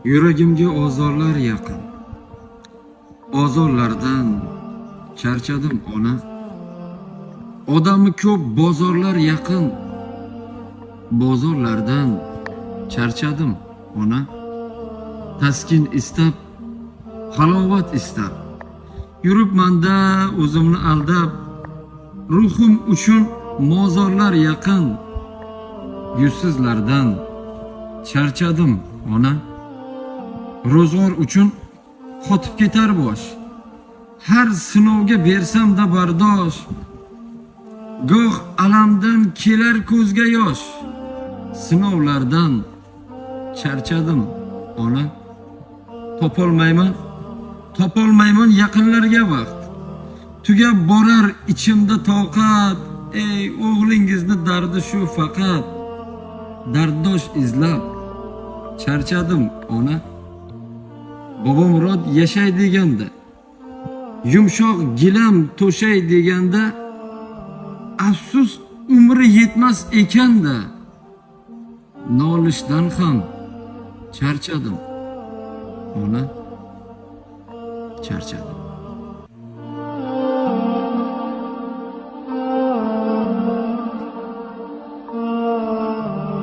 Yuragimga ozorlar yaqin. Ozorlardan charchadim ona. Odami ko'p bozorlar yaqin. Bozorlardan charchadim ona. Taskin istab, halovat istab. Yuribmanda o'zimni aldab, ruhim uchun mozorlar yaqin. Yuzsizlardan charchadim ona. Ro'zg'or uchun qotib ketar bosh. Har sinovga bersam-da bardosh. Goh alamdan kelar ko'zga yosh. Sinovlardan charchadim ona. Topolmayman yaqinlarga vaqt. Tugab borar ichimda toqat. Ey o'g'lingizni dardi shu faqat. Darddosh izlab charchadim ona. Bobomurod yashay deganda, yumshoq gilam to'shay deganda, afsus umri yetmas ekanda, nolishdan ham charchadim ona, charchadim.